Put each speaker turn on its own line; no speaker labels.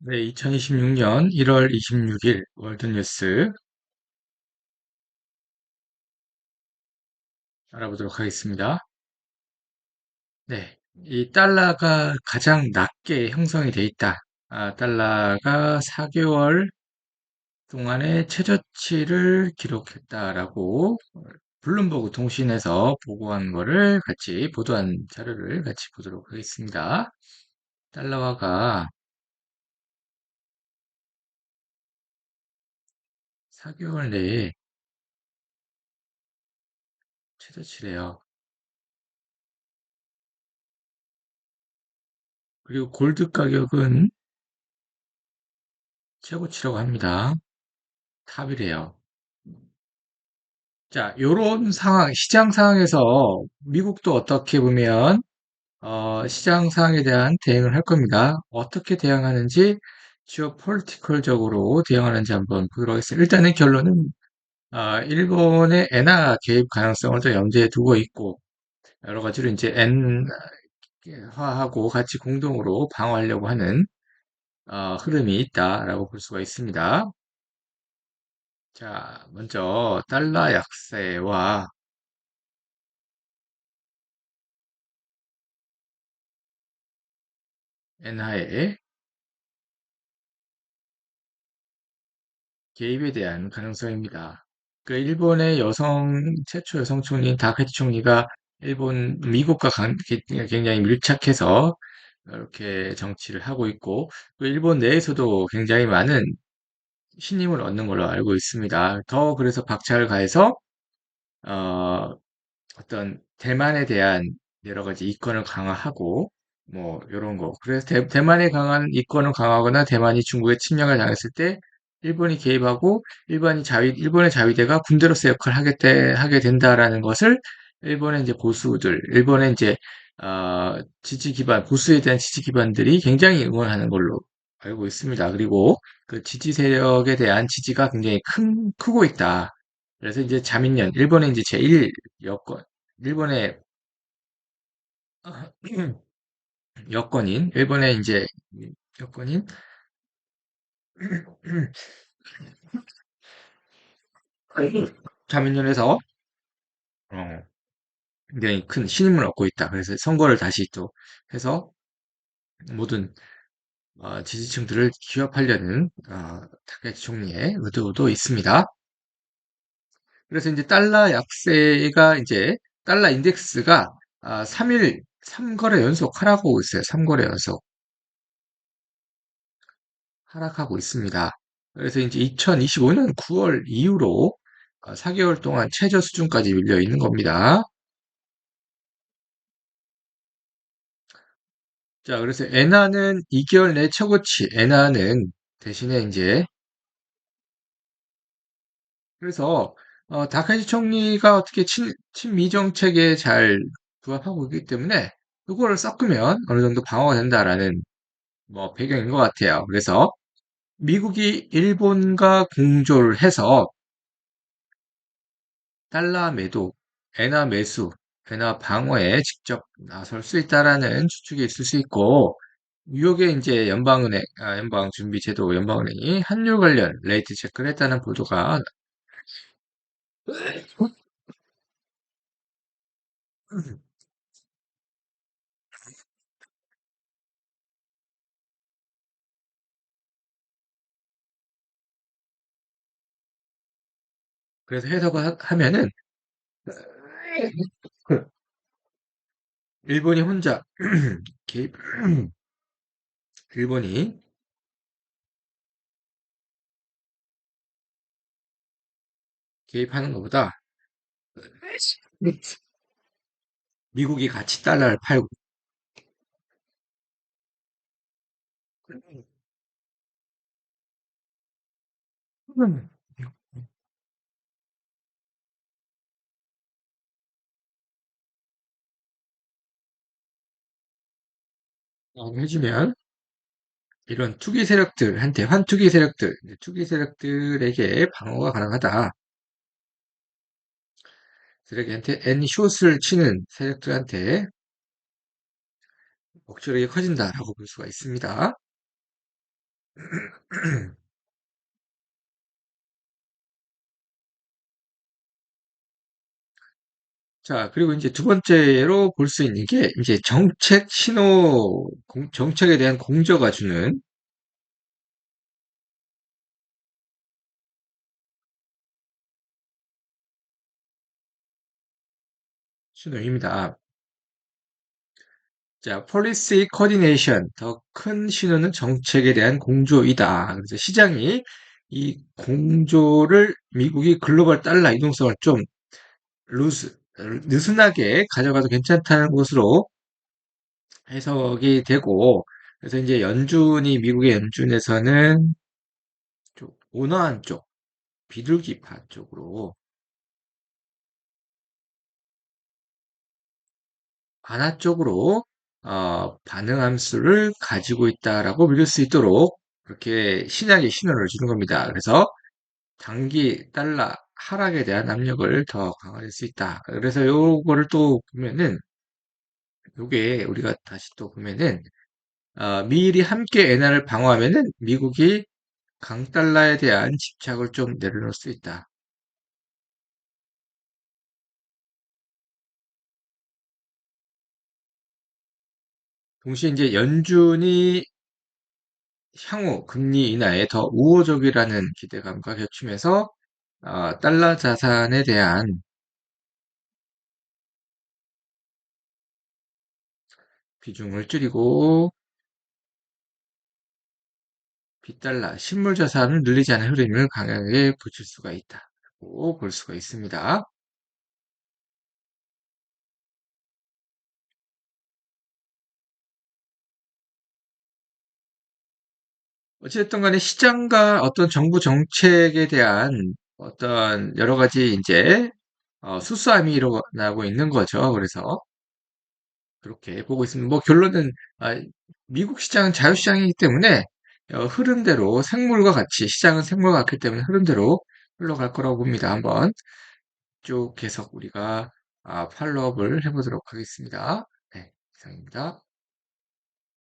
네, 2026년 1월 26일 월드뉴스 알아보도록 하겠습니다. 네, 이 달러가 가장 낮게 형성이 돼 있다. 달러가 4개월 동안의 최저치를 기록했다라고 블룸버그 통신에서 보고한 거를 같이 보도한 자료를 같이 보도록 하겠습니다. 달러화가 4개월 내에 최저치래요. 그리고 골드 가격은 최고치라고 합니다. 탑이래요. 자, 요런 상황, 시장 상황에서 미국도 어떻게 보면, 시장 상황에 대한 대응을 할 겁니다. 어떻게 대응하는지, 지오폴리티컬적으로 대응하는지 한번 보도록 하겠습니다. 일단은 결론은, 일본의 엔화 개입 가능성을 또 염두에 두고 있고, 여러 가지로 이제 엔화하고 같이 공동으로 방어하려고 하는, 흐름이 있다라고 볼 수가 있습니다. 자, 먼저, 달러 약세와 엔화의 개입에 대한 가능성입니다. 그 일본의 최초 여성 총리인 다케치 총리가 미국과 굉장히 밀착해서 이렇게 정치를 하고 있고, 또 일본 내에서도 굉장히 많은 신임을 얻는 걸로 알고 있습니다. 더 그래서 박차를 가해서, 어, 어떤 대만에 대한 여러 가지 이권을 강화하고 뭐 요런 거. 그래서 대만에 강한 이권을 강화하거나 대만이 중국에 침략을 당했을 때 일본이 개입하고 일본의 자위대가 군대로서 역할을 하게 된다라는 것을 일본의 이제 보수들, 일본의 이제 지지 기반, 보수에 대한 지지 기반들이 굉장히 응원하는 걸로 알고 있습니다. 그리고 그 지지 세력에 대한 지지가 굉장히 크고 있다. 그래서 이제 자민련, 일본의 이제 제1 여권, 일본의 일본의 이제 여권인 자민련에서 어, 굉장히 큰 신임을 얻고 있다. 그래서 선거를 다시 또 해서 모든 지지층들을 기업하려는 타케치 총리의 의도도 있습니다. 그래서 이제 달러 약세가 이제 달러 인덱스가 3일 3거래 연속 하락하고 있어요. 3거래 연속 하락하고 있습니다. 그래서 이제 2025년 9월 이후로 4개월 동안 최저 수준까지 밀려 있는 겁니다. 자, 그래서 엔화는 2개월 내 최고치, 엔화는 대신에 이제, 그래서, 다카시 총리가 어떻게 친미 정책에 잘 부합하고 있기 때문에, 그거를 섞으면 어느 정도 방어가 된다라는, 뭐, 배경인 것 같아요. 그래서, 미국이 일본과 공조를 해서, 달러 매도, 엔화 매수, 엔화 방어에 직접 나설 수 있다라는 추측이 있을 수 있고, 뉴욕의 이제 연방준비제도 연방은행이 환율 관련 레이트 체크를 했다는 보도가, 그래서 해석을 하면은, 일본이 혼자 개입, 일본이 개입하는 것보다 미국이 같이 달러를 팔고, 해주면, 이런 투기 세력들에게 방어가 가능하다. 세력한테 엔숏을 치는 세력들한테 억제력이 커진다라고 볼 수가 있습니다. 자, 그리고 이제 두 번째로 볼 수 있는 게 이제 정책 신호, 정책에 대한 공저가 주는 신호입니다. 자, policy coordination. 더 큰 신호는 정책에 대한 공조이다. 그래서 시장이 이 공조를 미국이 글로벌 달러 이동성을 좀 루스, 느슨하게 가져가도 괜찮다는 것으로 해석이 되고, 그래서 이제 연준이, 미국의 연준에서는 좀 온화한 쪽, 비둘기파 쪽으로 완화 쪽으로 반응 함수를 가지고 있다라고 믿을 수 있도록 그렇게 신약의 신호를 주는 겁니다. 그래서 단기 달러 하락에 대한 압력을 더 강화할 수 있다. 그래서 요거를 또 보면은 요게 우리가 다시 또 보면은 미일이 함께 엔화를 방어하면은 미국이 강달러에 대한 집착을 좀 내려놓을 수 있다. 동시에 이제 연준이 향후 금리 인하에 더 우호적이라는 기대감과 겹치면서 달러 자산에 대한 비중을 줄이고 빗달러, 실물 자산을 늘리지 않은 흐름을 강하게 붙일 수가 있다고 볼 수가 있습니다. 어쨌든 간에 시장과 어떤 정부 정책에 대한 어떤 여러 가지 이제 수싸움이 일어나고 있는 거죠. 그래서 그렇게 보고 있습니다. 뭐 결론은 아, 미국 시장은 자유시장이기 때문에 흐름대로 생물과 같이 시장은 생물과 같기 때문에 흐름대로 흘러갈 거라고 봅니다. 한번 쭉 계속 우리가 팔로업을 해보도록 하겠습니다. 네, 이상입니다.